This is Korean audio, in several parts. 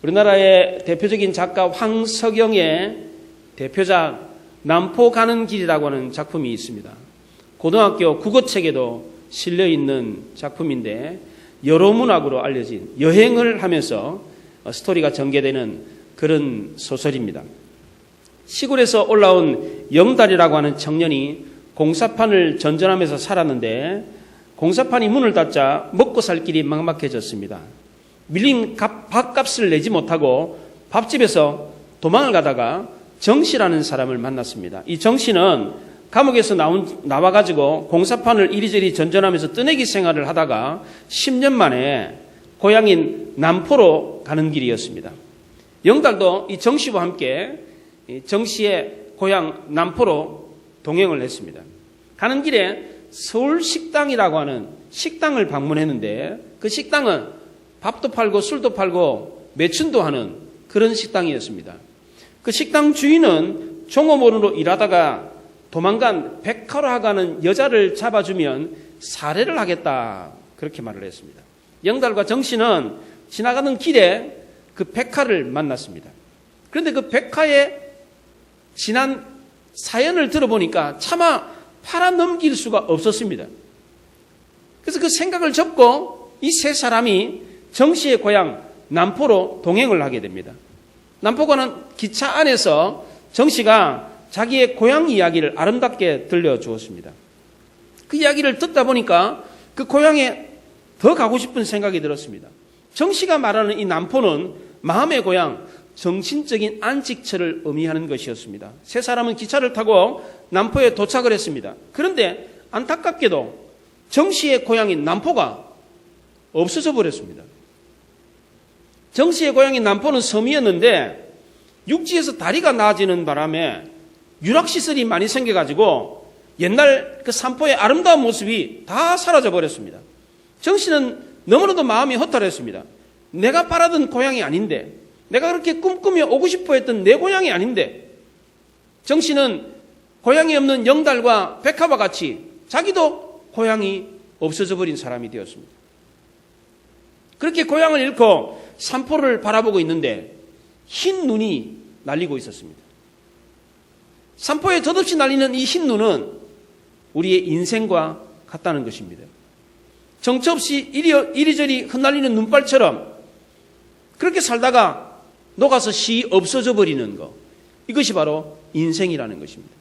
우리나라의 대표적인 작가 황석영의 대표작 남포 가는 길이라고 하는 작품이 있습니다. 고등학교 국어책에도 실려있는 작품인데 여러 문학으로 알려진 여행을 하면서 스토리가 전개되는 그런 소설입니다. 시골에서 올라온 영달이라고 하는 청년이 공사판을 전전하면서 살았는데 공사판이 문을 닫자 먹고 살 길이 막막해졌습니다. 밀린 밥값을 내지 못하고 밥집에서 도망을 가다가 정씨라는 사람을 만났습니다. 이 정씨는 감옥에서 나와가지고 공사판을 이리저리 전전하면서 뜨내기 생활을 하다가 10년 만에 고향인 남포로 가는 길이었습니다. 영달도 이 정씨와 함께 정씨의 고향 남포로 동행을 했습니다. 가는 길에 서울식당이라고 하는 식당을 방문했는데 그 식당은 밥도 팔고 술도 팔고 매춘도 하는 그런 식당이었습니다. 그 식당 주인은 종업원으로 일하다가 도망간 백화로 가는 여자를 잡아주면 살해를 하겠다 그렇게 말을 했습니다. 영달과 정씨는 지나가는 길에 그 백화를 만났습니다. 그런데 그 백화의 지난 사연을 들어보니까 차마 팔아넘길 수가 없었습니다. 그래서 그 생각을 접고 이 세 사람이 정씨의 고향 남포로 동행을 하게 됩니다. 남포가는 기차 안에서 정씨가 자기의 고향 이야기를 아름답게 들려주었습니다. 그 이야기를 듣다 보니까 그 고향에 더 가고 싶은 생각이 들었습니다. 정씨가 말하는 이 남포는 마음의 고향, 정신적인 안식처를 의미하는 것이었습니다. 세 사람은 기차를 타고 남포에 도착을 했습니다. 그런데 안타깝게도 정씨의 고향인 남포가 없어져 버렸습니다. 정씨의 고향인 남포는 섬이었는데 육지에서 다리가 나아지는 바람에 유락시설이 많이 생겨가지고 옛날 그 산포의 아름다운 모습이 다 사라져 버렸습니다. 정씨는 너무나도 마음이 허탈했습니다. 내가 바라던 고향이 아닌데, 내가 그렇게 꿈꾸며 오고 싶어 했던 내 고향이 아닌데, 정씨는 고향이 없는 영달과 백합과 같이 자기도 고향이 없어져 버린 사람이 되었습니다. 그렇게 고향을 잃고 산포를 바라보고 있는데 흰 눈이 날리고 있었습니다. 산포에 덧없이 날리는 이 흰 눈은 우리의 인생과 같다는 것입니다. 정처 없이 이리저리 흩날리는 눈발처럼 그렇게 살다가 녹아서 시 없어져 버리는 것, 이것이 바로 인생이라는 것입니다.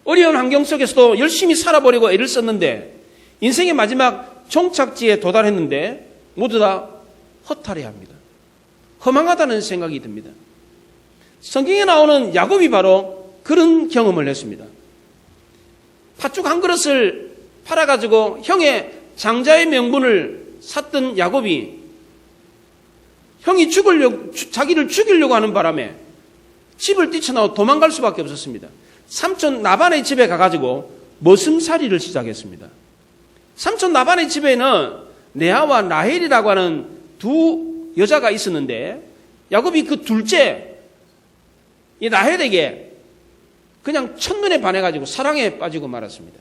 어려운 환경 속에서도 열심히 살아보려고 애를 썼는데 인생의 마지막 종착지에 도달했는데 모두 다 허탈해합니다. 허망하다는 생각이 듭니다. 성경에 나오는 야곱이 바로 그런 경험을 했습니다. 팥죽 한 그릇을 팔아가지고 형의 장자의 명분을 샀던 야곱이 형이 자기를 죽이려고 하는 바람에 집을 뛰쳐나와 도망갈 수밖에 없었습니다. 삼촌 나반의 집에 가가지고 머슴살이를 시작했습니다. 삼촌 나반의 집에는 레아와 라헬이라고 하는 두 여자가 있었는데 야곱이 그 둘째 이 라헬에게 그냥 첫눈에 반해가지고 사랑에 빠지고 말았습니다.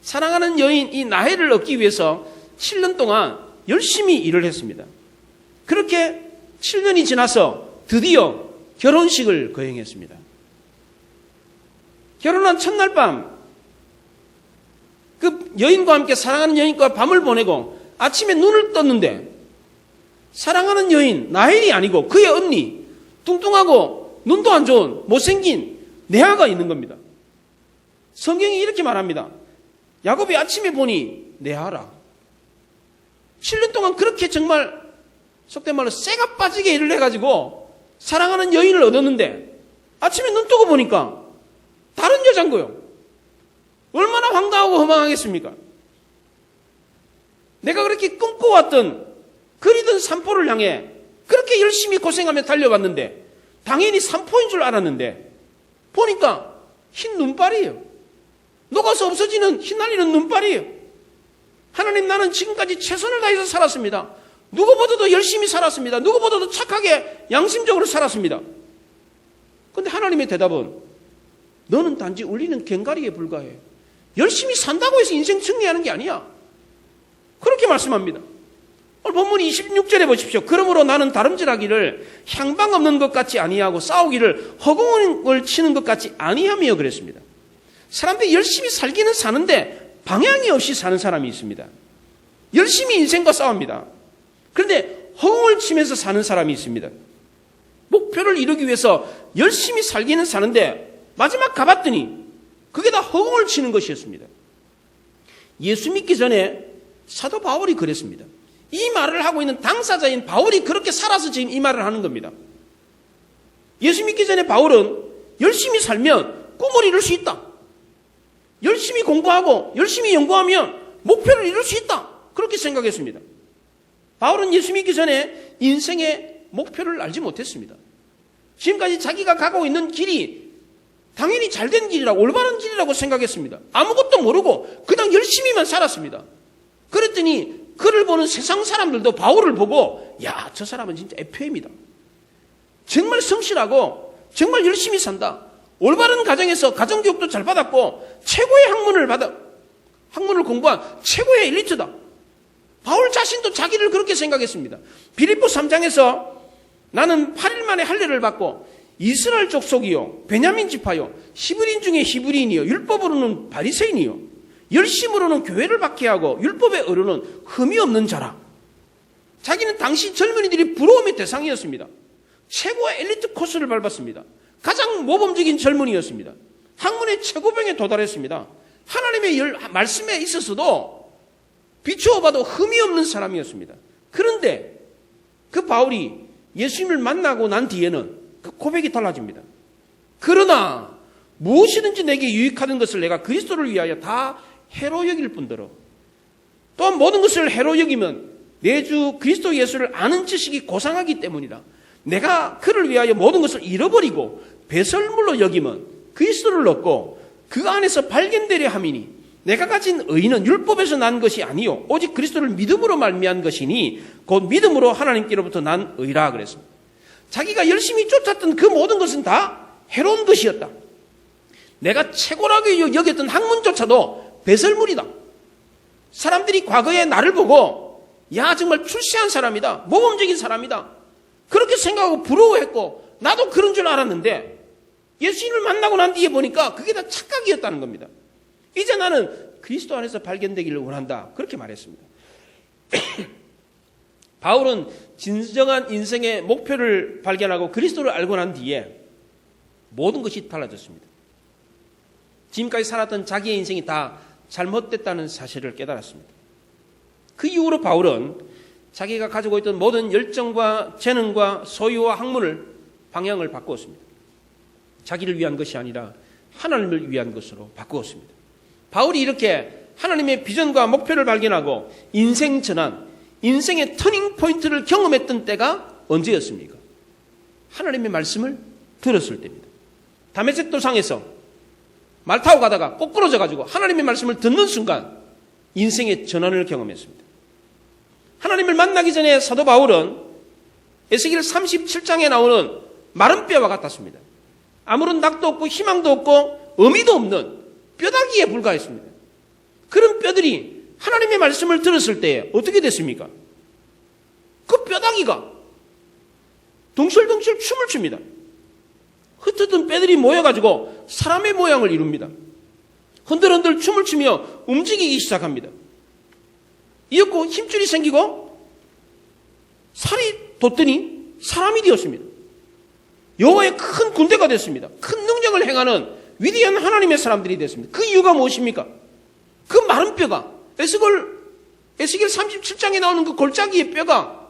사랑하는 여인 이 라헬을 얻기 위해서 7년 동안 열심히 일을 했습니다. 그렇게 7년이 지나서 드디어 결혼식을 거행했습니다. 결혼한 첫날 밤 그 여인과 함께 사랑하는 여인과 밤을 보내고 아침에 눈을 떴는데 사랑하는 여인 라헬이 아니고 그의 언니 뚱뚱하고 눈도 안 좋은 못생긴 레아가 있는 겁니다. 성경이 이렇게 말합니다. 야곱이 아침에 보니 레아라. 7년 동안 그렇게 정말 속된 말로 쇠가 빠지게 일을 해가지고 사랑하는 여인을 얻었는데 아침에 눈 뜨고 보니까 다른 여자인 거요. 얼마나 황당하고 허망하겠습니까? 내가 그렇게 꿈꿔왔던 그리던 산포를 향해 그렇게 열심히 고생하며 달려왔는데 당연히 산포인 줄 알았는데 보니까 흰 눈발이에요. 녹아서 없어지는 휘날리는 눈발이에요. 하나님, 나는 지금까지 최선을 다해서 살았습니다. 누구보다도 열심히 살았습니다. 누구보다도 착하게 양심적으로 살았습니다. 그런데 하나님의 대답은 너는 단지 울리는 괭가리에 불과해. 열심히 산다고 해서 인생 승리하는 게 아니야. 그렇게 말씀합니다. 오늘 본문 26절에 보십시오. 그러므로 나는 다름질하기를 향방 없는 것 같이 아니하고 싸우기를 허공을 치는 것 같이 아니하며 그랬습니다. 사람들이 열심히 살기는 사는데 방향이 없이 사는 사람이 있습니다. 열심히 인생과 싸웁니다. 그런데 허공을 치면서 사는 사람이 있습니다. 목표를 이루기 위해서 열심히 살기는 사는데 마지막 가봤더니 그게 다 허공을 치는 것이었습니다. 예수 믿기 전에 사도 바울이 그랬습니다. 이 말을 하고 있는 당사자인 바울이 그렇게 살아서 지금 이 말을 하는 겁니다. 예수 믿기 전에 바울은 열심히 살면 꿈을 이룰 수 있다. 열심히 공부하고 열심히 연구하면 목표를 이룰 수 있다. 그렇게 생각했습니다. 바울은 예수 믿기 전에 인생의 목표를 알지 못했습니다. 지금까지 자기가 가고 있는 길이 당연히 잘된 길이라고 올바른 길이라고 생각했습니다. 아무것도 모르고 그냥 열심히만 살았습니다. 그랬더니 그를 보는 세상 사람들도 바울을 보고 야, 저 사람은 진짜 FM이다. 정말 성실하고 정말 열심히 산다. 올바른 가정에서 가정교육도 잘 받았고 최고의 학문을 공부한 최고의 엘리트다. 바울 자신도 자기를 그렇게 생각했습니다. 빌립보 3장에서 나는 8일 만에 할례를 받고 이스라엘 족속이요 베냐민 지파요 히브리인 중에 히브리인이요 율법으로는 바리새인이요 열심으로는 교회를 박해하고 율법의 어른은 흠이 없는 자라. 자기는 당시 젊은이들이 부러움의 대상이었습니다. 최고의 엘리트 코스를 밟았습니다. 가장 모범적인 젊은이였습니다. 학문의 최고봉에 도달했습니다. 하나님의 말씀에 있어서도 비추어 봐도 흠이 없는 사람이었습니다. 그런데 그 바울이 예수님을 만나고 난 뒤에는 그 고백이 달라집니다. 그러나 무엇이든지 내게 유익하는 것을 내가 그리스도를 위하여 다 해로 여길 뿐더러 또한 모든 것을 해로 여기면 내 주 그리스도 예수를 아는 지식이 고상하기 때문이라. 내가 그를 위하여 모든 것을 잃어버리고 배설물로 여기면 그리스도를 얻고 그 안에서 발견되려 함이니 내가 가진 의는 율법에서 난 것이 아니요 오직 그리스도를 믿음으로 말미암은 것이니 곧 믿음으로 하나님께로부터 난 의라 그랬습니다. 자기가 열심히 쫓았던 그 모든 것은 다 해로운 것이었다. 내가 최고라고 여겼던 학문조차도 배설물이다. 사람들이 과거에 나를 보고 야 정말 출세한 사람이다. 모범적인 사람이다. 그렇게 생각하고 부러워했고 나도 그런 줄 알았는데 예수님을 만나고 난 뒤에 보니까 그게 다 착각이었다는 겁니다. 이제 나는 그리스도 안에서 발견되기를 원한다. 그렇게 말했습니다. 바울은 진정한 인생의 목표를 발견하고 그리스도를 알고 난 뒤에 모든 것이 달라졌습니다. 지금까지 살았던 자기의 인생이 다 잘못됐다는 사실을 깨달았습니다. 그 이후로 바울은 자기가 가지고 있던 모든 열정과 재능과 소유와 학문을 방향을 바꾸었습니다. 자기를 위한 것이 아니라 하나님을 위한 것으로 바꾸었습니다. 바울이 이렇게 하나님의 비전과 목표를 발견하고 인생 전환, 인생의 터닝 포인트를 경험했던 때가 언제였습니까? 하나님의 말씀을 들었을 때입니다. 다메섹 도상에서 말 타고 가다가 꼬꾸러져 가지고 하나님의 말씀을 듣는 순간 인생의 전환을 경험했습니다. 하나님을 만나기 전에 사도 바울은 에스겔 37장에 나오는 마른 뼈와 같았습니다. 아무런 낙도 없고 희망도 없고 의미도 없는 뼈다귀에 불과했습니다. 그런 뼈들이 하나님의 말씀을 들었을 때 어떻게 됐습니까? 그 뼈다귀가 덩실덩실 춤을 춥니다. 흩어진 뼈들이 모여가지고 사람의 모양을 이룹니다. 흔들흔들 춤을 추며 움직이기 시작합니다. 이었고 힘줄이 생기고 살이 돋더니 사람이 되었습니다. 여호와의 큰 군대가 됐습니다. 큰 능력을 행하는 위대한 하나님의 사람들이 됐습니다. 그 이유가 무엇입니까? 그 마른 뼈가 에스겔 37장에 나오는 그 골짜기의 뼈가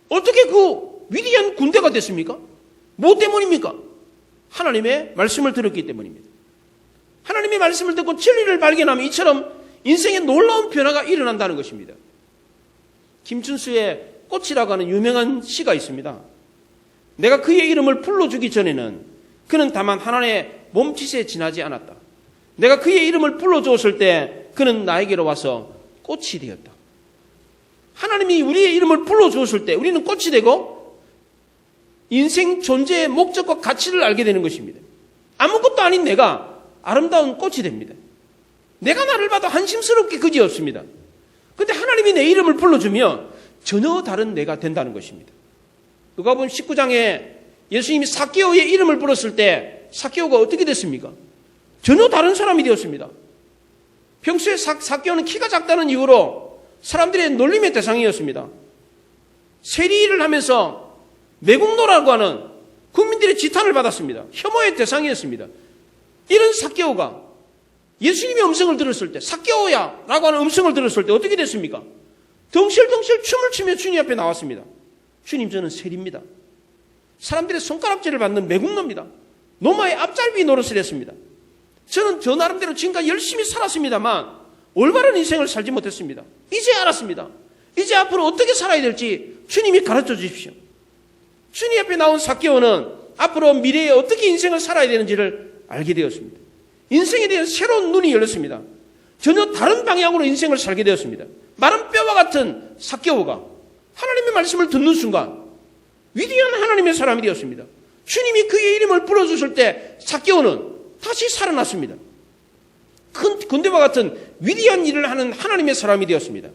어떻게 그 위대한 군대가 됐습니까? 뭐 때문입니까? 하나님의 말씀을 들었기 때문입니다. 하나님의 말씀을 듣고 진리를 발견하면 이처럼 인생에 놀라운 변화가 일어난다는 것입니다. 김춘수의 꽃이라고 하는 유명한 시가 있습니다. 내가 그의 이름을 불러주기 전에는 그는 다만 하나님의 몸짓에 지나지 않았다. 내가 그의 이름을 불러주었을 때 그는 나에게로 와서 꽃이 되었다. 하나님이 우리의 이름을 불러주었을 때 우리는 꽃이 되고 인생 존재의 목적과 가치를 알게 되는 것입니다. 아무것도 아닌 내가 아름다운 꽃이 됩니다. 내가 나를 봐도 한심스럽게 그지없습니다. 그런데 하나님이 내 이름을 불러주면 전혀 다른 내가 된다는 것입니다. 누가복음 19장에 예수님이 삭개오의 이름을 불렀을 때 삭개오가 어떻게 됐습니까? 전혀 다른 사람이 되었습니다. 평소에 삭개오는 키가 작다는 이유로 사람들의 놀림의 대상이었습니다. 세리를 하면서 매국노라고 하는 국민들의 지탄을 받았습니다. 혐오의 대상이었습니다. 이런 삭개오가 예수님의 음성을 들었을 때, 삭개오야 라고 하는 음성을 들었을 때 어떻게 됐습니까? 덩실덩실 춤을 추며 주님 앞에 나왔습니다. 주님, 저는 세리입니다. 사람들의 손가락질을 받는 매국노입니다. 노마의 앞잘비 노릇을 했습니다. 저는 저 나름대로 지금까지 열심히 살았습니다만 올바른 인생을 살지 못했습니다. 이제 알았습니다. 이제 앞으로 어떻게 살아야 될지 주님이 가르쳐 주십시오. 주님 앞에 나온 삭개오는 앞으로 미래에 어떻게 인생을 살아야 되는지를 알게 되었습니다. 인생에 대한 새로운 눈이 열렸습니다. 전혀 다른 방향으로 인생을 살게 되었습니다. 마른 뼈와 같은 삭개오가 하나님의 말씀을 듣는 순간 위대한 하나님의 사람이 되었습니다. 주님이 그의 이름을 불러주실 때 삭개오는 다시 살아났습니다. 큰 군대와 같은 위대한 일을 하는 하나님의 사람이 되었습니다.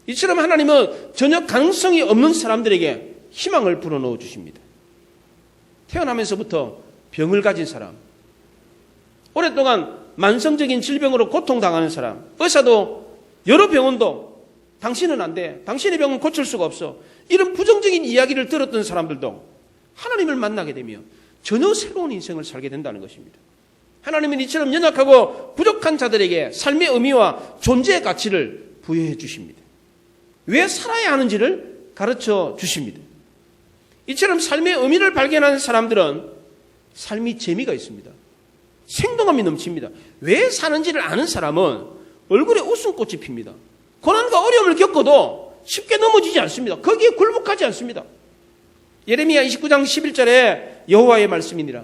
이처럼 하나님은 전혀 가능성이 없는 사람들에게 희망을 불어넣어 주십니다. 태어나면서부터 병을 가진 사람, 오랫동안 만성적인 질병으로 고통당하는 사람, 의사도 여러 병원도 당신은 안 돼, 당신의 병은 고칠 수가 없어, 이런 부정적인 이야기를 들었던 사람들도 하나님을 만나게 되면 전혀 새로운 인생을 살게 된다는 것입니다. 하나님은 이처럼 연약하고 부족한 자들에게 삶의 의미와 존재의 가치를 부여해 주십니다. 왜 살아야 하는지를 가르쳐 주십니다. 이처럼 삶의 의미를 발견하는 사람들은 삶이 재미가 있습니다. 생동감이 넘칩니다. 왜 사는지를 아는 사람은 얼굴에 웃음꽃이 핍니다. 고난과 어려움을 겪어도 쉽게 넘어지지 않습니다. 거기에 굴복하지 않습니다. 예레미야 29장 11절에 여호와의 말씀이니라.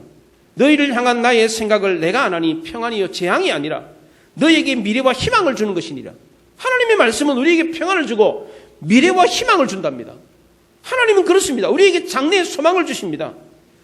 너희를 향한 나의 생각을 내가 안 하니 평안이요 재앙이 아니라 너희에게 미래와 희망을 주는 것이니라. 하나님의 말씀은 우리에게 평안을 주고 미래와 희망을 준답니다. 하나님은 그렇습니다. 우리에게 장래의 소망을 주십니다.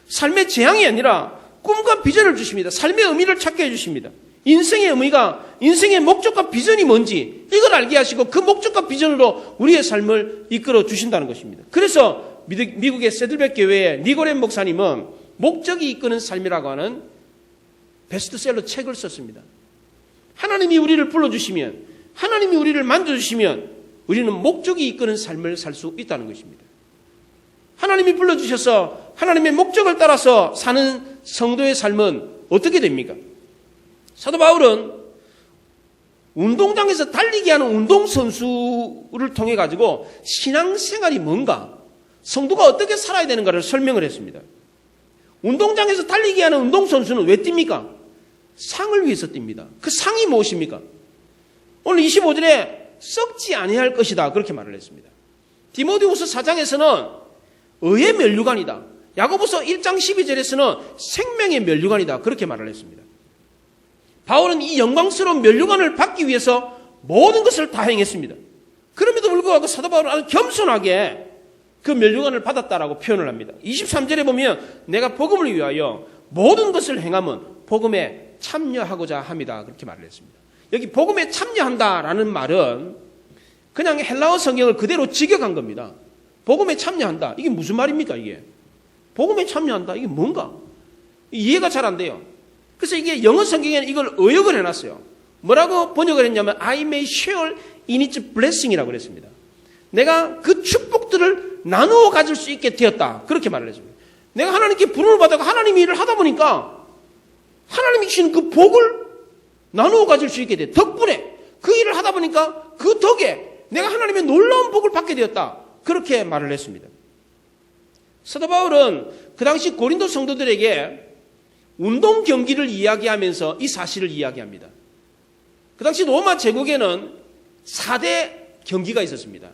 삶의 재앙이 아니라 꿈과 비전을 주십니다. 삶의 의미를 찾게 해주십니다. 인생의 의미가, 인생의 목적과 비전이 뭔지 이걸 알게 하시고 그 목적과 비전으로 우리의 삶을 이끌어 주신다는 것입니다. 그래서 미국의 세들백 교회의 니고렘 목사님은 목적이 이끄는 삶이라고 하는 베스트셀러 책을 썼습니다. 하나님이 우리를 불러주시면, 하나님이 우리를 만져주시면 우리는 목적이 이끄는 삶을 살 수 있다는 것입니다. 하나님이 불러주셔서 하나님의 목적을 따라서 사는 성도의 삶은 어떻게 됩니까? 사도 바울은 운동장에서 달리기 하는 운동선수를 통해 가지고 신앙생활이 뭔가, 성도가 어떻게 살아야 되는가를 설명을 했습니다. 운동장에서 달리기 하는 운동선수는 왜 뜁니까? 상을 위해서 뜁니다. 그 상이 무엇입니까? 오늘 25절에 썩지 아니할 것이다 그렇게 말을 했습니다. 디모데후서 4장에서는 의의 면류관이다. 야고보서 1장 12절에서는 생명의 면류관이다 그렇게 말을 했습니다. 바울은 이 영광스러운 면류관을 받기 위해서 모든 것을 다 행했습니다. 그럼에도 불구하고 사도 바울은 아주 겸손하게 그 면류관을 받았다라고 표현을 합니다. 23절에 보면 내가 복음을 위하여 모든 것을 행함은 복음에 참여하고자 합니다 그렇게 말을 했습니다. 여기 복음에 참여한다라는 말은 그냥 헬라어 성경을 그대로 직역한 겁니다. 복음에 참여한다. 이게 무슨 말입니까 이게? 복음에 참여한다. 이게 뭔가? 이해가 잘 안 돼요. 그래서 이게 영어 성경에는 이걸 의역을 해놨어요. 뭐라고 번역을 했냐면 I may share in its blessing이라고 그랬습니다. 내가 그 축복들을 나누어 가질 수 있게 되었다. 그렇게 말을 했습니다. 내가 하나님께 부름을 받아가 하나님의 일을 하다 보니까 하나님이 주신 그 복을 나누어 가질 수 있게 돼. 덕분에 그 일을 하다 보니까 그 덕에 내가 하나님의 놀라운 복을 받게 되었다. 그렇게 말을 했습니다. 사도 바울은 그 당시 고린도 성도들에게 운동 경기를 이야기하면서 이 사실을 이야기합니다. 그 당시 로마 제국에는 4대 경기가 있었습니다.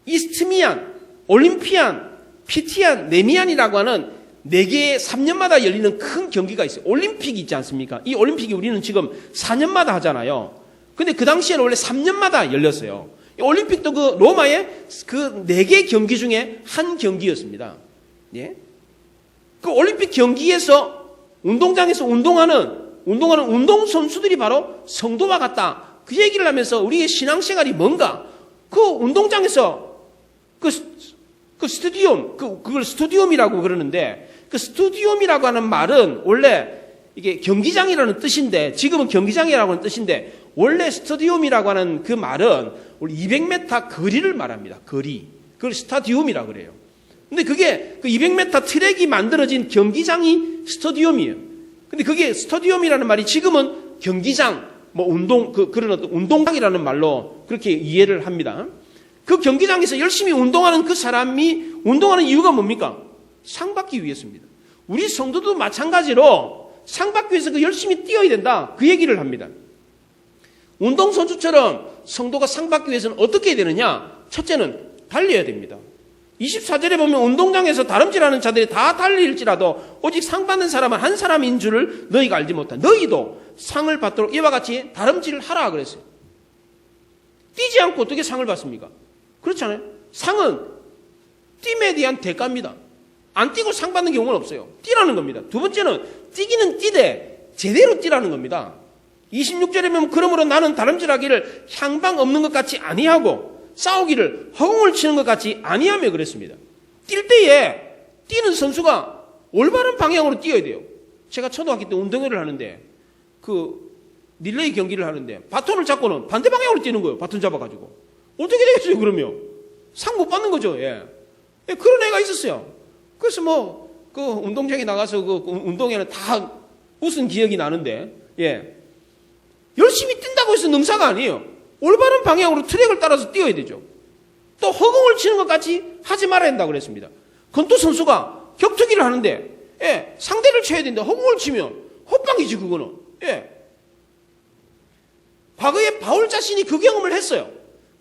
이스트미안, 올림피안, 피티안, 네미안이라고 하는 4개의 3년마다 열리는 큰 경기가 있어요. 올림픽이 있지 않습니까? 이 올림픽이 우리는 지금 4년마다 하잖아요. 근데 그 당시에는 원래 3년마다 열렸어요. 올림픽도 그 로마의 그 4개 경기 중에 한 경기였습니다. 예? 그 올림픽 경기에서 운동장에서 운동하는 운동선수들이 바로 성도와 같다. 그 얘기를 하면서 우리의 신앙생활이 뭔가, 그 운동장에서 그 스튜디움, 그걸 스튜디움이라고 그러는데, 그 스튜디움이라고 하는 말은 원래 이게 경기장이라는 뜻인데, 지금은 경기장이라고 하는 뜻인데, 원래 스튜디움이라고 하는 그 말은 우리 200m 거리를 말합니다. 거리. 그걸 스타디움이라고 그래요. 근데 그게 그 200m 트랙이 만들어진 경기장이 스타디움이에요. 근데 그게 스타디움이라는 말이 지금은 경기장, 그런 어떤 운동장이라는 말로 그렇게 이해를 합니다. 그 경기장에서 열심히 운동하는 그 사람이 운동하는 이유가 뭡니까? 상 받기 위해서입니다. 우리 성도도 마찬가지로 상 받기 위해서 그 열심히 뛰어야 된다. 그 얘기를 합니다. 운동선수처럼 성도가 상 받기 위해서는 어떻게 해야 되느냐? 첫째는 달려야 됩니다. 24절에 보면 운동장에서 다름질하는 자들이 다 달릴지라도 오직 상 받는 사람은 한 사람인 줄을 너희가 알지 못한. 너희도 상을 받도록 이와 같이 다름질을 하라 그랬어요. 뛰지 않고 어떻게 상을 받습니까? 그렇잖아요. 상은 뛸에 대한 대가입니다. 안 뛰고 상 받는 경우는 없어요. 뛰라는 겁니다. 두 번째는 뛰기는 뛰되 제대로 뛰라는 겁니다. 26절에 보면 그러므로 나는 다름질하기를 향방 없는 것 같이 아니하고 싸우기를 허공을 치는 것 같이 아니하며 그랬습니다. 뛸 때에 뛰는 선수가 올바른 방향으로 뛰어야 돼요. 제가 초등학교 때 운동회를 하는데 그 릴레이 경기를 하는데 바톤을 잡고는 반대 방향으로 뛰는 거예요. 바톤 잡아가지고. 어떻게 되겠어요 그러면? 상 못 받는 거죠. 예. 그런 애가 있었어요. 그래서 그 운동장에 나가서 그 운동회는 다 웃은 기억이 나는데, 예. 열심히 뛴다고 해서 능사가 아니에요. 올바른 방향으로 트랙을 따라서 뛰어야 되죠. 또 허공을 치는 것 같이 하지 말아야 된다고 그랬습니다. 권투 선수가 격투기를 하는데, 예, 상대를 쳐야 된다. 허공을 치면 헛방이지 그거는. 예. 과거에 바울 자신이 그 경험을 했어요.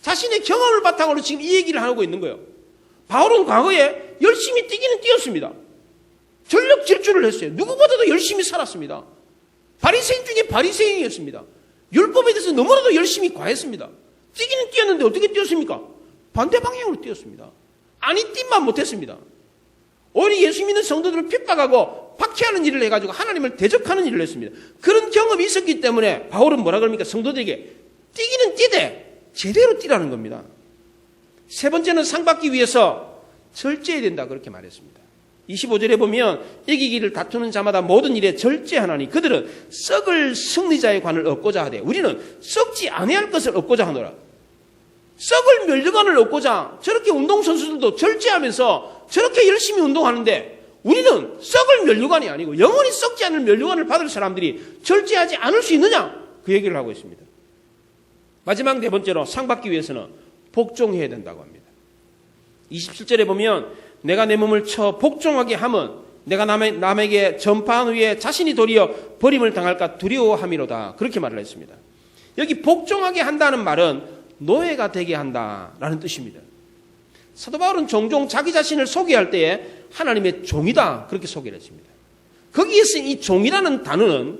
자신의 경험을 바탕으로 지금 이 얘기를 하고 있는 거예요. 바울은 과거에 열심히 뛰기는 뛰었습니다. 전력 질주를 했어요. 누구보다도 열심히 살았습니다. 바리새인 중에 바리새인이었습니다. 율법에 대해서 너무나도 열심히 과했습니다. 뛰기는 뛰었는데 어떻게 뛰었습니까? 반대 방향으로 뛰었습니다. 아니 뛰만 못했습니다. 오히려 예수 믿는 성도들을 핍박하고 박해하는 일을 해가지고 하나님을 대적하는 일을 했습니다. 그런 경험이 있었기 때문에 바울은 뭐라 그럽니까? 성도들에게 뛰기는 뛰되 제대로 뛰라는 겁니다. 세 번째는 상 받기 위해서 절제해야 된다 그렇게 말했습니다. 25절에 보면 이기기를 다투는 자마다 모든 일에 절제하나니 그들은 썩을 승리자의 관을 얻고자 하되 우리는 썩지 아니할 것을 얻고자 하노라. 썩을 면류관을 얻고자 저렇게 운동선수들도 절제하면서 저렇게 열심히 운동하는데 우리는 썩을 면류관이 아니고 영원히 썩지 않을 면류관을 받을 사람들이 절제하지 않을 수 있느냐? 그 얘기를 하고 있습니다. 마지막 네 번째로 상 받기 위해서는 복종해야 된다고 합니다. 27절에 보면 내가 내 몸을 쳐 복종하게 함은 내가 남에게 전파한 후에 자신이 도리어 버림을 당할까 두려워함이로다. 그렇게 말을 했습니다. 여기 복종하게 한다는 말은 노예가 되게 한다라는 뜻입니다. 사도 바울은 종종 자기 자신을 소개할 때에 하나님의 종이다 그렇게 소개를 했습니다. 거기에 쓰인 이 종이라는 단어는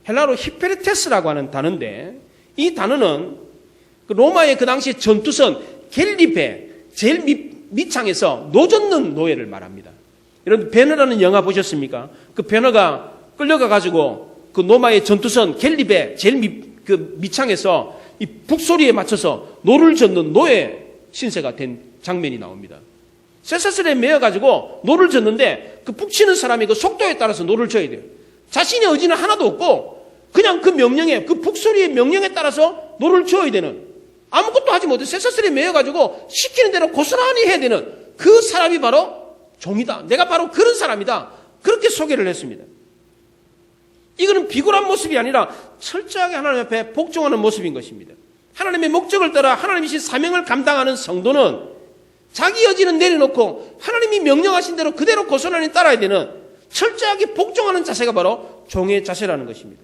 헬라로 히페르테스라고 하는 단어인데 이 단어는 로마의 그 당시 전투선 갤리베 제일 밑창에서 노젓는 노예를 말합니다. 여러분 베너라는 영화 보셨습니까? 그 베너가 끌려가 가지고 그 로마의 전투선 갤리베 제일 밑창에서 이 북소리에 맞춰서 노를 젓는 노예 신세가 된 장면이 나옵니다. 쇠사슬에 매여 가지고 노를 젓는데 그 북치는 사람이 그 속도에 따라서 노를 져야 돼요. 자신의 의지는 하나도 없고 그냥 그 명령에 그 북소리의 명령에 따라서 노를 져야 되는 아무것도 하지 못해 쇠사슬에 매여가지고 시키는 대로 고스란히 해야 되는 그 사람이 바로 종이다. 내가 바로 그런 사람이다. 그렇게 소개를 했습니다. 이거는 비굴한 모습이 아니라 철저하게 하나님 앞에 복종하는 모습인 것입니다. 하나님의 목적을 따라 하나님이신 사명을 감당하는 성도는 자기 의지는 내려놓고 하나님이 명령하신 대로 그대로 고스란히 따라야 되는 철저하게 복종하는 자세가 바로 종의 자세라는 것입니다.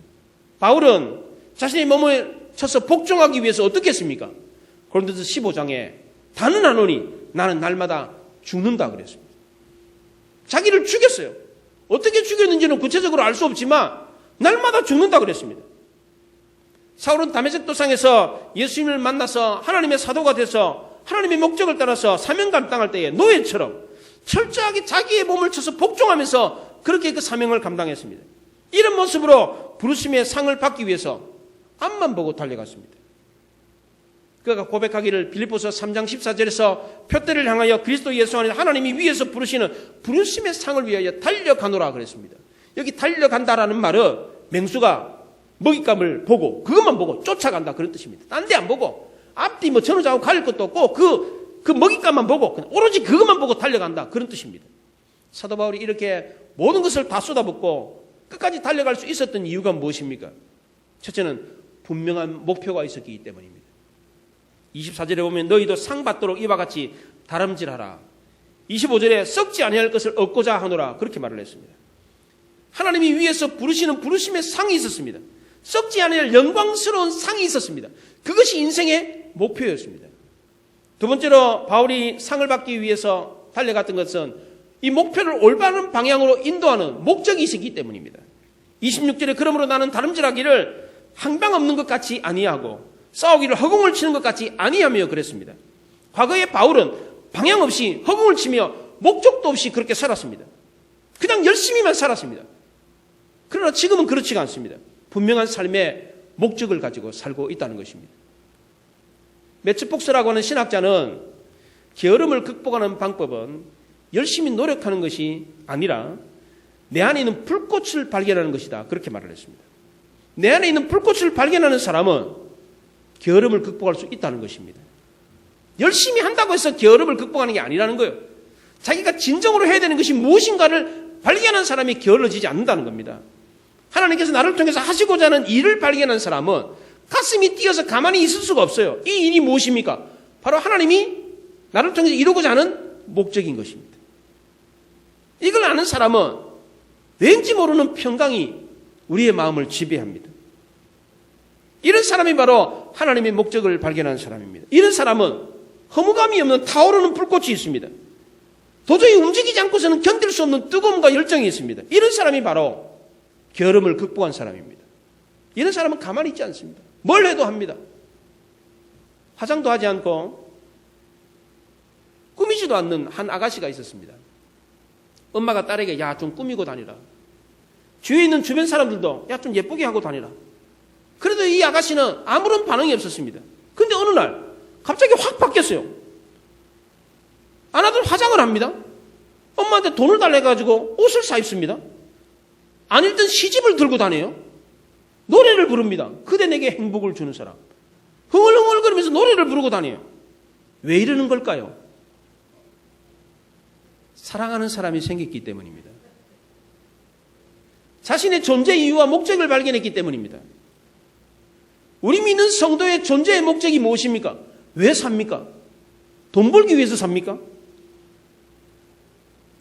바울은 자신의 몸을 쳐서 복종하기 위해서 어떻게 했습니까? 고린도서 15장에 단언하노니 나는 날마다 죽는다 그랬습니다. 자기를 죽였어요. 어떻게 죽였는지는 구체적으로 알 수 없지만 날마다 죽는다 그랬습니다. 사울은 다메섹 도상에서 예수님을 만나서 하나님의 사도가 돼서 하나님의 목적을 따라서 사명 감당할 때에 노예처럼 철저하게 자기의 몸을 쳐서 복종하면서 그렇게 그 사명을 감당했습니다. 이런 모습으로 부르심의 상을 받기 위해서 앞만 보고 달려갔습니다. 그가 고백하기를 빌립보서 3장 14절에서 표대를 향하여 그리스도 예수 안에 하나님이 위에서 부르시는 부르심의 상을 위하여 달려가노라 그랬습니다. 여기 달려간다라는 말은 맹수가 먹잇감을 보고 그것만 보고 쫓아간다 그런 뜻입니다. 딴 데 안 보고 앞뒤 뭐 전후좌우 가릴 것도 없고 그 먹잇감만 보고 그냥 오로지 그것만 보고 달려간다 그런 뜻입니다. 사도 바울이 이렇게 모든 것을 다 쏟아붓고 끝까지 달려갈 수 있었던 이유가 무엇입니까? 첫째는 분명한 목표가 있었기 때문입니다. 24절에 보면 너희도 상 받도록 이와 같이 다름질하라. 25절에 썩지 아니할 것을 얻고자 하노라 그렇게 말을 했습니다. 하나님이 위에서 부르시는 부르심의 상이 있었습니다. 썩지 아니할 영광스러운 상이 있었습니다. 그것이 인생의 목표였습니다. 두 번째로 바울이 상을 받기 위해서 달려갔던 것은 이 목표를 올바른 방향으로 인도하는 목적이 있었기 때문입니다. 26절에 그러므로 나는 다름질하기를 항방 없는 것 같이 아니하고 싸우기를 허공을 치는 것 같이 아니하며 그랬습니다. 과거에 바울은 방향 없이 허공을 치며 목적도 없이 그렇게 살았습니다. 그냥 열심히만 살았습니다. 그러나 지금은 그렇지가 않습니다. 분명한 삶의 목적을 가지고 살고 있다는 것입니다. 매츠폭스라고 하는 신학자는 게으름을 극복하는 방법은 열심히 노력하는 것이 아니라 내 안에 있는 불꽃을 발견하는 것이다 그렇게 말을 했습니다. 내 안에 있는 불꽃을 발견하는 사람은 게으름을 극복할 수 있다는 것입니다. 열심히 한다고 해서 게으름을 극복하는 게 아니라는 거예요. 자기가 진정으로 해야 되는 것이 무엇인가를 발견한 사람이 게을러지지 않는다는 겁니다. 하나님께서 나를 통해서 하시고자 하는 일을 발견한 사람은 가슴이 뛰어서 가만히 있을 수가 없어요. 이 일이 무엇입니까? 바로 하나님이 나를 통해서 이루고자 하는 목적인 것입니다. 이걸 아는 사람은 왠지 모르는 평강이 우리의 마음을 지배합니다. 이런 사람이 바로 하나님의 목적을 발견한 사람입니다. 이런 사람은 허무감이 없는 타오르는 불꽃이 있습니다. 도저히 움직이지 않고서는 견딜 수 없는 뜨거움과 열정이 있습니다. 이런 사람이 바로 게으름을 극복한 사람입니다. 이런 사람은 가만히 있지 않습니다. 뭘 해도 합니다. 화장도 하지 않고 꾸미지도 않는 한 아가씨가 있었습니다. 엄마가 딸에게 야, 좀 꾸미고 다니라. 주위에 있는 주변 사람들도 야, 좀 예쁘게 하고 다니라. 그래도 이 아가씨는 아무런 반응이 없었습니다. 그런데 어느 날 갑자기 확 바뀌었어요. 안 하던 화장을 합니다. 엄마한테 돈을 달래가지고 옷을 사 입습니다. 안 읽던 시집을 들고 다녀요. 노래를 부릅니다. 그대 내게 행복을 주는 사람. 흥얼흥얼거리면서 노래를 부르고 다녀요. 왜 이러는 걸까요? 사랑하는 사람이 생겼기 때문입니다. 자신의 존재 이유와 목적을 발견했기 때문입니다. 우리 믿는 성도의 존재의 목적이 무엇입니까? 왜 삽니까? 돈 벌기 위해서 삽니까?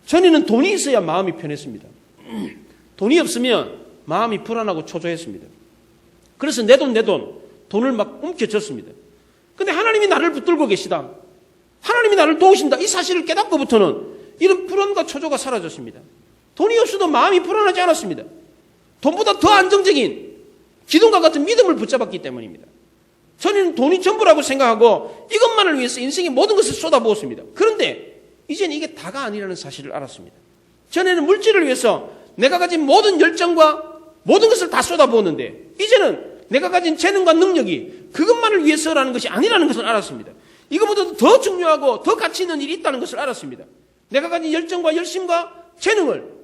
전에는 돈이 있어야 마음이 편했습니다. 돈이 없으면 마음이 불안하고 초조했습니다. 그래서 내 돈, 돈을 막 움켜쥐었습니다. 근데 하나님이 나를 붙들고 계시다. 하나님이 나를 도우신다. 이 사실을 깨닫고부터는 이런 불안과 초조가 사라졌습니다. 돈이 없어도 마음이 불안하지 않았습니다. 돈보다 더 안정적인 기둥과 같은 믿음을 붙잡았기 때문입니다. 저는 돈이 전부라고 생각하고 이것만을 위해서 인생의 모든 것을 쏟아부었습니다. 그런데 이제는 이게 다가 아니라는 사실을 알았습니다. 전에는 물질을 위해서 내가 가진 모든 열정과 모든 것을 다 쏟아부었는데 이제는 내가 가진 재능과 능력이 그것만을 위해서라는 것이 아니라는 것을 알았습니다. 이것보다도 더 중요하고 더 가치 있는 일이 있다는 것을 알았습니다. 내가 가진 열정과 열심과 재능을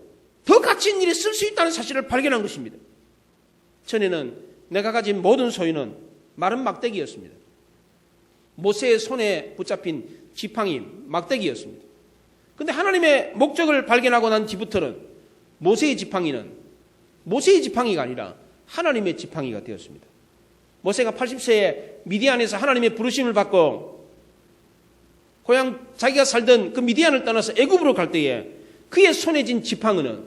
더 가치 있는 일에 쓸 수 있다는 사실을 발견한 것입니다. 전에는 내가 가진 모든 소유는 마른 막대기였습니다. 모세의 손에 붙잡힌 지팡이 막대기였습니다. 그런데 하나님의 목적을 발견하고 난 뒤부터는 모세의 지팡이는 모세의 지팡이가 아니라 하나님의 지팡이가 되었습니다. 모세가 80세에 미디안에서 하나님의 부르심을 받고 고향 자기가 살던 그 미디안을 떠나서 애굽으로 갈 때에 그의 손에 쥔 지팡이는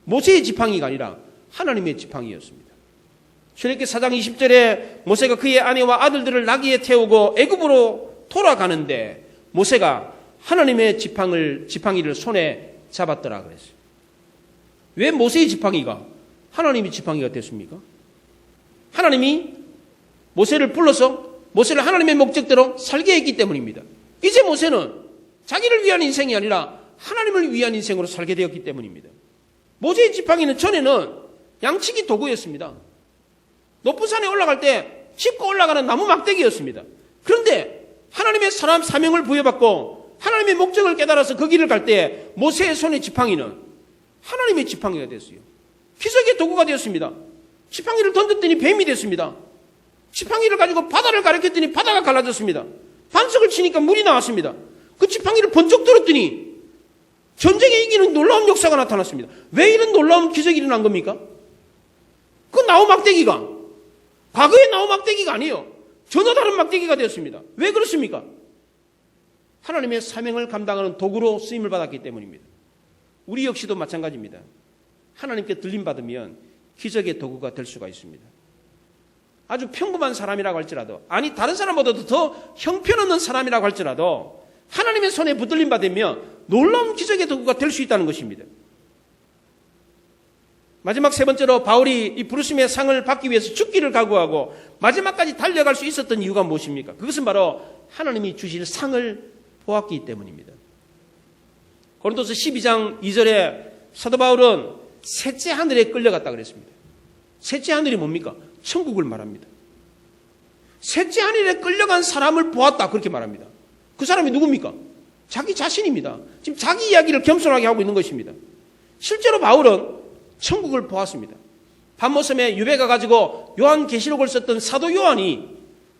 모세의 지팡이가 아니라 하나님의 지팡이였습니다. 출애굽기 4장 20절에 모세가 그의 아내와 아들들을 나귀에 태우고 애굽으로 돌아가는데 모세가 하나님의 지팡이를 손에 잡았더라 그랬어요. 왜 모세의 지팡이가 하나님의 지팡이가 됐습니까? 하나님이 모세를 불러서 모세를 하나님의 목적대로 살게 했기 때문입니다. 이제 모세는 자기를 위한 인생이 아니라 하나님을 위한 인생으로 살게 되었기 때문입니다. 모세의 지팡이는 전에는 양치기 도구였습니다. 높은 산에 올라갈 때 짚고 올라가는 나무 막대기였습니다. 그런데 하나님의 사명을 부여받고 하나님의 목적을 깨달아서 그 길을 갈 때 모세의 손의 지팡이는 하나님의 지팡이가 됐어요. 기적의 도구가 되었습니다. 지팡이를 던졌더니 뱀이 됐습니다. 지팡이를 가지고 바다를 가리켰더니 바다가 갈라졌습니다. 반석을 치니까 물이 나왔습니다. 그 지팡이를 번쩍 들었더니 전쟁에 이기는 놀라운 역사가 나타났습니다. 왜 이런 놀라운 기적이 일어난 겁니까? 그 나무 막대기가 과거의 나무 막대기가 아니에요. 전혀 다른 막대기가 되었습니다. 왜 그렇습니까? 하나님의 사명을 감당하는 도구로 쓰임을 받았기 때문입니다. 우리 역시도 마찬가지입니다. 하나님께 들림받으면 기적의 도구가 될 수가 있습니다. 아주 평범한 사람이라고 할지라도, 아니 다른 사람보다도 더 형편없는 사람이라고 할지라도 하나님의 손에 붙들림 받으면 놀라운 기적의 도구가 될 수 있다는 것입니다. 마지막 세 번째로 바울이 이 부르심의 상을 받기 위해서 죽기를 각오하고 마지막까지 달려갈 수 있었던 이유가 무엇입니까? 그것은 바로 하나님이 주실 상을 보았기 때문입니다. 고린도서 12장 2절에 사도 바울은 셋째 하늘에 끌려갔다 그랬습니다. 셋째 하늘이 뭡니까? 천국을 말합니다. 셋째 하늘에 끌려간 사람을 보았다 그렇게 말합니다. 그 사람이 누굽니까? 자기 자신입니다. 지금 자기 이야기를 겸손하게 하고 있는 것입니다. 실제로 바울은 천국을 보았습니다. 밤모섬에 유배가 가지고 요한계시록을 썼던 사도 요한이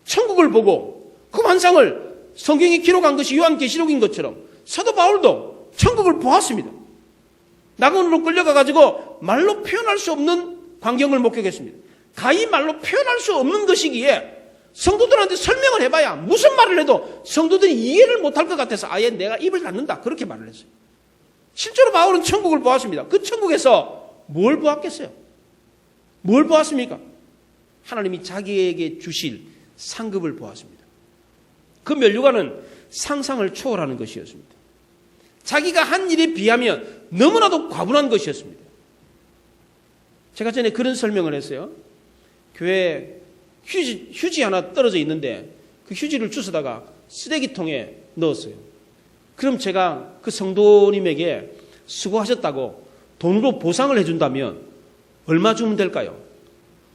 천국을 보고 그 환상을 성경에 기록한 것이 요한계시록인 것처럼 사도 바울도 천국을 보았습니다. 낙원으로 끌려가 가지고 말로 표현할 수 없는 광경을 목격했습니다. 가히 말로 표현할 수 없는 것이기에 성도들한테 설명을 해봐야 무슨 말을 해도 성도들이 이해를 못할 것 같아서 아예 내가 입을 닫는다 그렇게 말을 했어요. 실제로 바울은 천국을 보았습니다. 그 천국에서 뭘 보았겠어요? 뭘 보았습니까? 하나님이 자기에게 주실 상급을 보았습니다. 그 면류관은 상상을 초월하는 것이었습니다. 자기가 한 일에 비하면 너무나도 과분한 것이었습니다. 제가 전에 그런 설명을 했어요. 교회에 휴지 하나 떨어져 있는데 그 휴지를 주워다가 쓰레기통에 넣었어요. 그럼 제가 그 성도님에게 수고하셨다고 돈으로 보상을 해준다면 얼마 주면 될까요?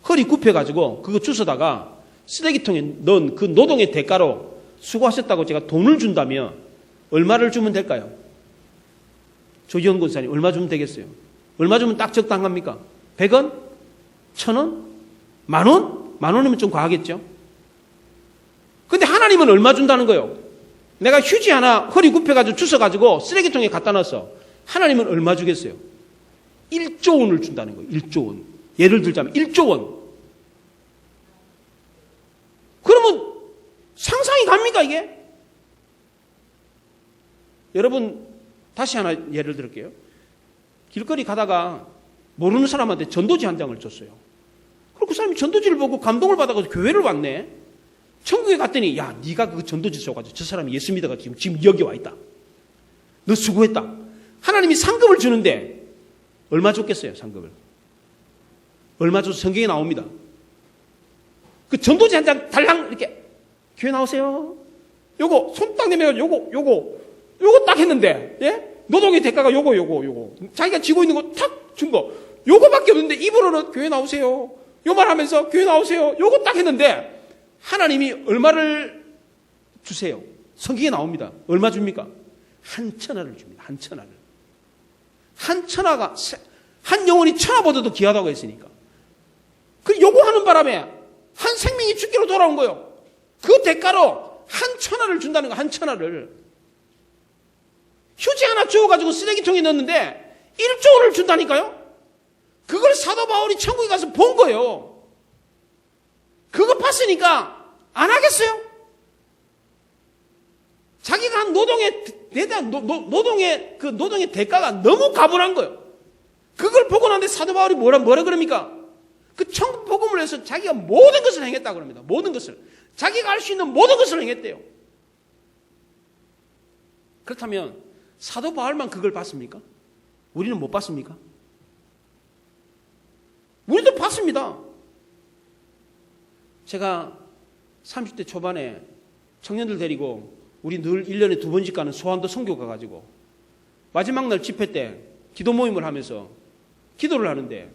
허리 굽혀가지고 그거 주워다가 쓰레기통에 넣은 그 노동의 대가로 수고하셨다고 제가 돈을 준다면 얼마를 주면 될까요? 조지현 권사님 얼마 주면 되겠어요? 얼마 주면 딱 적당합니까? 100원? 1000원? 만원? 만원이면 좀 과하겠죠? 근데 하나님은 얼마 준다는 거예요? 내가 휴지 하나 허리 굽혀가지고 주워가지고 쓰레기통에 갖다 놨어. 하나님은 얼마 주겠어요? 1조 원을 준다는 거예요. 1조 원. 예를 들자면 1조 원. 그러면 상상이 갑니까 이게? 여러분 다시 하나 예를 들을게요. 길거리 가다가 모르는 사람한테 전도지 한 장을 줬어요. 그리고 그 사람이 전도지를 보고 감동을 받아서 교회를 왔네. 천국에 갔더니 야 네가 그 전도지 줘가지고 저 사람이 예수 믿어가지고 지금 여기 와 있다. 너 수고했다. 하나님이 상급을 주는데 얼마 줬겠어요 상급을? 얼마 줘서 성경에 나옵니다. 그 전도지 한 장 달랑 이렇게 교회 나오세요. 요거 손 딱 내면 요거 딱 했는데 예? 노동의 대가가 요거 자기가 쥐고 있는 거 탁 준 거 요거밖에 없는데 입으로는 교회 나오세요. 요 말하면서 교회 나오세요. 요거 딱 했는데 하나님이 얼마를 주세요? 성경에 나옵니다. 얼마 줍니까? 1,000원을 줍니다. 1,000원을. 1,000원가 한 영혼이 천하보다도 귀하다고 했으니까. 그 요구하는 바람에 한 생명이 죽기로 돌아온 거예요. 그 대가로 1,000원을 준다는 거. 1,000원을. 휴지 하나 주워가지고 쓰레기통에 넣었는데 1조 원을 준다니까요. 그걸 사도 바울이 천국에 가서 본 거예요. 그거 봤으니까 안 하겠어요? 자기가 한 노동의 대가가 너무 가분한 거예요. 그걸 보고 나는데 사도 바울이 뭐라 그럽니까? 그 천국 복음을 해서 자기가 모든 것을 행했다고 그럽니다. 모든 것을. 자기가 할 수 있는 모든 것을 행했대요. 그렇다면 사도 바울만 그걸 봤습니까? 우리는 못 봤습니까? 우리도 봤습니다. 제가 30대 초반에 청년들 데리고 우리 늘 1년에 2번씩 가는 소환도 선교 가가지고 마지막 날 집회 때 기도 모임을 하면서 기도를 하는데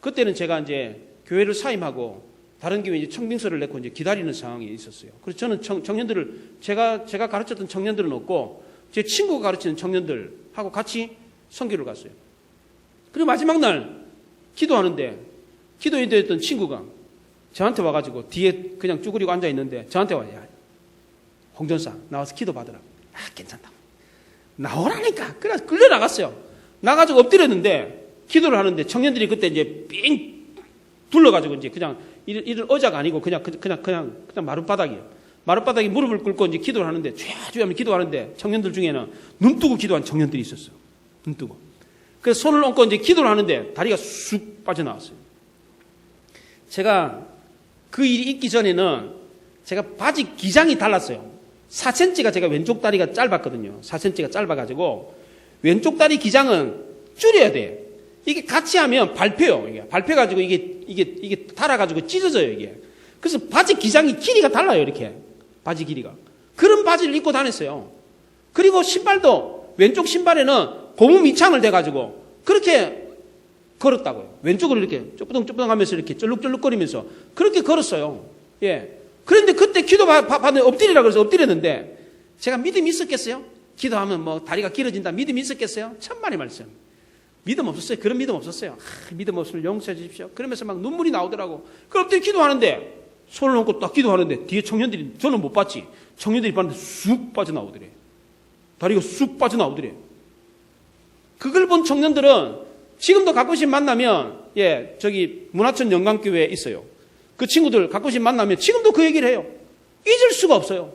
그때는 제가 이제 교회를 사임하고 다른 교회 이제 청빙서를 내고 이제 기다리는 상황이 있었어요. 그래서 저는 청년들을 제가 가르쳤던 청년들은 없고 제 친구가 가르치는 청년들하고 같이 선교를 갔어요. 그리고 마지막 날 기도하는데 기도에 대했던 친구가 저한테 와가지고 뒤에 그냥 쭈그리고 앉아 있는데 저한테 와요. 야, 홍전사 나와서 기도 받으라. 아, 괜찮다. 나오라니까. 그래서 끌려 나갔어요. 나가지고 엎드렸는데 기도를 하는데 청년들이 그때 이제 삥 둘러가지고 이제 그냥 이런 의자가 아니고 그냥 마룻바닥이에요. 마룻바닥에 무릎을 꿇고 이제 기도를 하는데 주여 하면 기도하는데 청년들 중에는 눈 뜨고 기도한 청년들이 있었어요. 눈 뜨고. 그래서 손을 얹고 이제 기도를 하는데 다리가 쑥 빠져나왔어요. 제가 그 일이 있기 전에는 제가 바지 기장이 달랐어요. 4cm가 제가 왼쪽 다리가 짧았거든요. 4cm가 짧아가지고 왼쪽 다리 기장은 줄여야 돼요. 이게 같이 하면 밟혀요. 이게 밟혀가지고 이게 달아가지고 찢어져요. 이게. 그래서 바지 기장이 길이가 달라요. 이렇게 바지 길이가. 그런 바지를 입고 다녔어요. 그리고 신발도 왼쪽 신발에는 고무 밑창을 대가지고 그렇게 걸었다고요. 왼쪽으로 이렇게 쪼뿌덩쪼뿌덩하면서 이렇게 쩔룩쩔룩거리면서 그렇게 걸었어요. 예. 그런데 그때 기도 받는 엎드리라 그래서 엎드렸는데 제가 믿음이 있었겠어요? 기도하면 뭐 다리가 길어진다 믿음이 있었겠어요? 천만의 말씀. 믿음 없었어요. 그런 믿음 없었어요. 믿음 없으면 용서해 주십시오. 그러면서 막 눈물이 나오더라고. 그럼 엎드려 기도하는데 손을 얹고 딱 기도하는데 뒤에 청년들이 저는 못 봤지. 청년들이 봤는데 쑥 빠져나오더래. 다리가 쑥 빠져나오더래. 그걸 본 청년들은 지금도 가끔씩 만나면 저기 문화천 영광교회에 있어요. 그 친구들 가끔씩 만나면 지금도 그 얘기를 해요. 잊을 수가 없어요.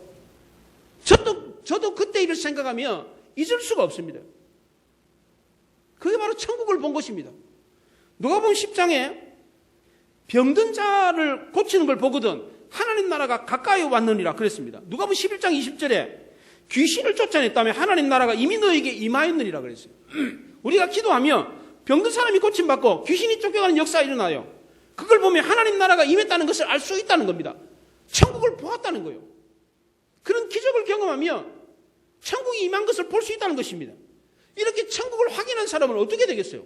저도 그때 일을 생각하면 잊을 수가 없습니다. 그게 바로 천국을 본 것입니다. 누가복음 10장에 병든 자를 고치는 걸 보거든 하나님 나라가 가까이 왔느니라 그랬습니다. 누가복음 11장 20절에 귀신을 쫓아냈다며 하나님 나라가 이미 너에게 임하였느니라 그랬어요. 우리가 기도하면 병든 사람이 고침받고 귀신이 쫓겨가는 역사가 일어나요. 그걸 보면 하나님 나라가 임했다는 것을 알 수 있다는 겁니다. 천국을 보았다는 거예요. 그런 기적을 경험하면 천국이 임한 것을 볼 수 있다는 것입니다. 이렇게 천국을 확인한 사람은 어떻게 되겠어요?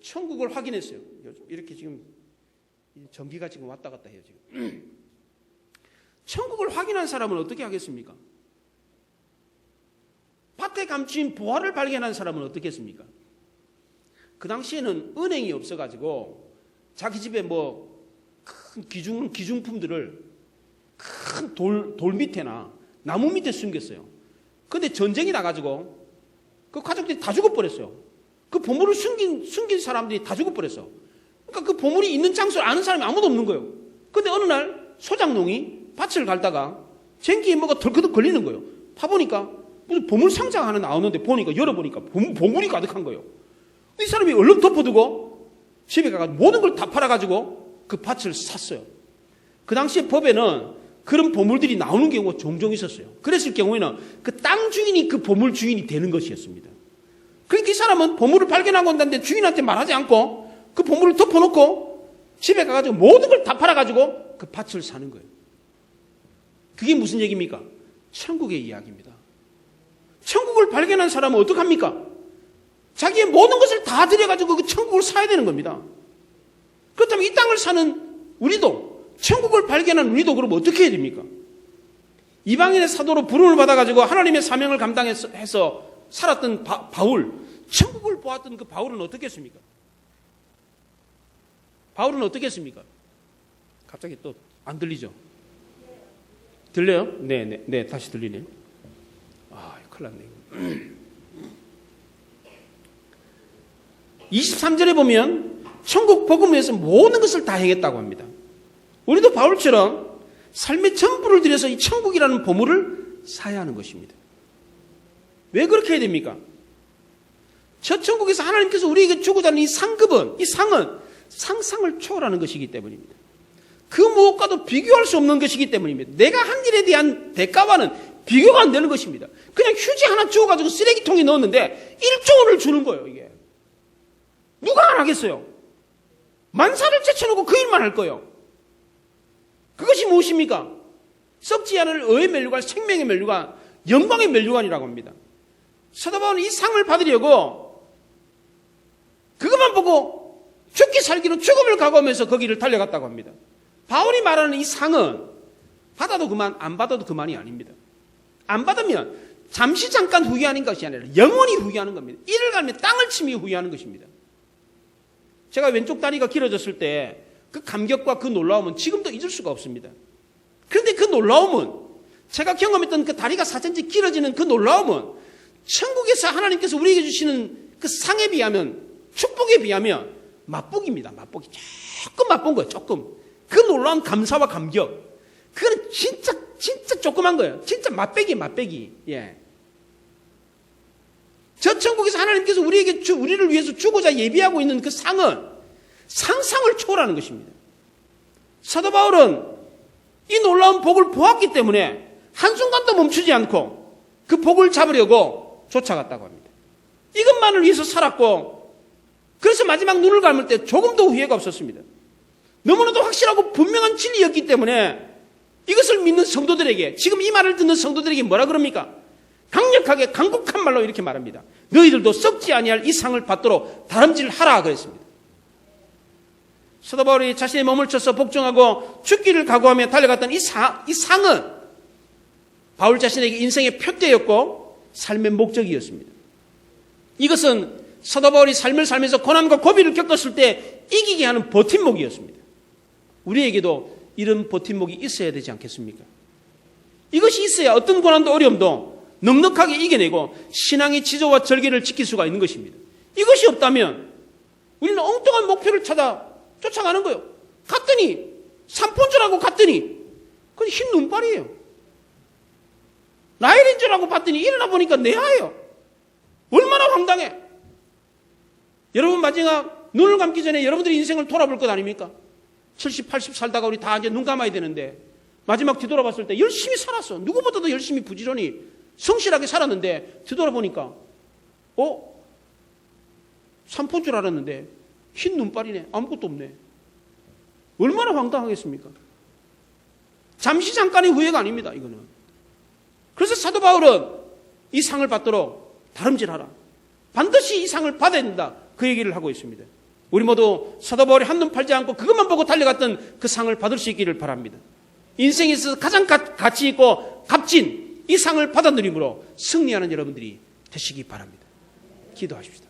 천국을 확인했어요. 이렇게 지금 전기가 지금 왔다 갔다 해요. 지금. 천국을 확인한 사람은 어떻게 하겠습니까? 밭에 감추인 보화를 발견한 사람은 어떻게 했습니까? 그 당시에는 은행이 없어가지고 자기 집에 뭐 큰 기중품들을 큰 돌 밑에나 나무 밑에 숨겼어요. 근데 전쟁이 나가지고 그 가족들이 다 죽어버렸어요. 그 보물을 숨긴 사람들이 다 죽어버렸어. 그러니까 그 보물이 있는 장소를 아는 사람이 아무도 없는 거예요. 근데 어느 날 소장농이 밭을 갈다가 쟁기에 뭐가 덜커덕 걸리는 거예요. 파보니까 무슨 보물 상자가 하나 나오는데 보니까 열어보니까 보물이 가득한 거예요. 이 사람이 얼른 덮어두고 집에 가서 모든 걸 다 팔아가지고 그 밭을 샀어요. 그 당시에 법에는 그런 보물들이 나오는 경우가 종종 있었어요. 그랬을 경우에는 그 땅 주인이 그 보물 주인이 되는 것이었습니다. 그러니까 이 사람은 보물을 발견하고 온다는데 주인한테 말하지 않고 그 보물을 덮어놓고 집에 가가지고 모든 걸 다 팔아가지고 그 밭을 사는 거예요. 그게 무슨 얘기입니까? 천국의 이야기입니다. 천국을 발견한 사람은 어떡합니까? 자기의 모든 것을 다 들여가지고 그 천국을 사야 되는 겁니다. 그렇다면 이 땅을 사는 우리도 천국을 발견한 우리도 그러면 어떻게 해야 됩니까? 이방인의 사도로 부름을 받아가지고 하나님의 사명을 감당해서 살았던 바울, 천국을 보았던 그 바울은 어떻게 했습니까? 바울은 어떻게 했습니까? 갑자기 또 안 들리죠? 들려요? 네, 다시 들리네요. 아, 큰일 났네. 23절에 보면 천국 복음을 위해서 모든 것을 다 행했다고 합니다. 우리도 바울처럼 삶의 전부를 들여서 이 천국이라는 보물을 사야 하는 것입니다. 왜 그렇게 해야 됩니까? 저 천국에서 하나님께서 우리에게 주고자 하는 이 상은 상상을 초월하는 것이기 때문입니다. 그 무엇과도 비교할 수 없는 것이기 때문입니다. 내가 한 일에 대한 대가와는 비교가 안 되는 것입니다. 그냥 휴지 하나 주워가지고 쓰레기통에 넣었는데 1조 원을 주는 거예요, 이게. 누가 안 하겠어요? 만사를 제쳐놓고 그 일만 할 거예요. 그것이 무엇입니까? 썩지 않을 의의 면류관, 생명의 면류관, 영광의 면류관이라고 합니다. 사도 바울은 이 상을 받으려고 그것만 보고 죽기 살기로 죽음을 각오하면서 거기를 달려갔다고 합니다. 바울이 말하는 이 상은 받아도 그만, 안 받아도 그만이 아닙니다. 안 받으면 잠시 잠깐 후회하는 것이 아니라 영원히 후회하는 겁니다. 이를 갈면 땅을 치며 후회하는 것입니다. 제가 왼쪽 다리가 길어졌을 때 그 감격과 그 놀라움은 지금도 잊을 수가 없습니다. 그런데 그 놀라움은, 제가 경험했던 그 다리가 4cm 길어지는 그 놀라움은 천국에서 하나님께서 우리에게 주시는 그 상에 비하면, 축복에 비하면 맛보기입니다. 맛보기. 조금 맛본 거예요. 조금. 그 놀라운 감사와 감격. 그건 진짜 조그만 거예요. 진짜 맛배기예요. 맛배기. 예. 저 천국에서 하나님께서 우리를 위해서 주고자 예비하고 있는 그 상은 상상을 초월하는 것입니다. 사도 바울은 이 놀라운 복을 보았기 때문에 한순간도 멈추지 않고 그 복을 잡으려고 쫓아갔다고 합니다. 이것만을 위해서 살았고, 그래서 마지막 눈을 감을 때 조금도 후회가 없었습니다. 너무나도 확실하고 분명한 진리였기 때문에 이것을 믿는 성도들에게, 지금 이 말을 듣는 성도들에게 뭐라 그럽니까? 강력하게 간곡한 말로 이렇게 말합니다. 너희들도 썩지 아니할 이 상을 받도록 다름질하라 그랬습니다. 사도 바울이 자신의 몸을 쳐서 복종하고 죽기를 각오하며 달려갔던 이 상은 바울 자신에게 인생의 표대였고 삶의 목적이었습니다. 이것은 사도 바울이 삶을 살면서 고난과 고비를 겪었을 때 이기게 하는 버팀목이었습니다. 우리에게도 이런 버팀목이 있어야 되지 않겠습니까? 이것이 있어야 어떤 고난도 어려움도 넉넉하게 이겨내고 신앙의 지조와 절개를 지킬 수가 있는 것입니다. 이것이 없다면 우리는 엉뚱한 목표를 찾아 쫓아가는 거예요. 갔더니 산포인 줄 알고 갔더니 그건 흰 눈발이에요. 나일인 줄 알고 봤더니 일어나 보니까 내하예요. 얼마나 황당해. 여러분 마지막 눈을 감기 전에 여러분들이 인생을 돌아볼 것 아닙니까? 70, 80 살다가 우리 다 이제 눈 감아야 되는데 마지막 뒤돌아봤을 때 열심히 살았어. 누구보다도 열심히 부지런히 성실하게 살았는데 뒤돌아보니까 산포인 줄 알았는데 흰 눈발이네. 아무것도 없네. 얼마나 황당하겠습니까? 잠시 잠깐의 후회가 아닙니다. 이거는. 그래서 사도 바울은 이 상을 받도록 다름질하라. 반드시 이 상을 받아야 된다. 그 얘기를 하고 있습니다. 우리 모두 사도 바울이 한눈 팔지 않고 그것만 보고 달려갔던 그 상을 받을 수 있기를 바랍니다. 인생에서 가장 가치 있고 값진 이 상을 받아들임으로 승리하는 여러분들이 되시기 바랍니다. 기도하십시다.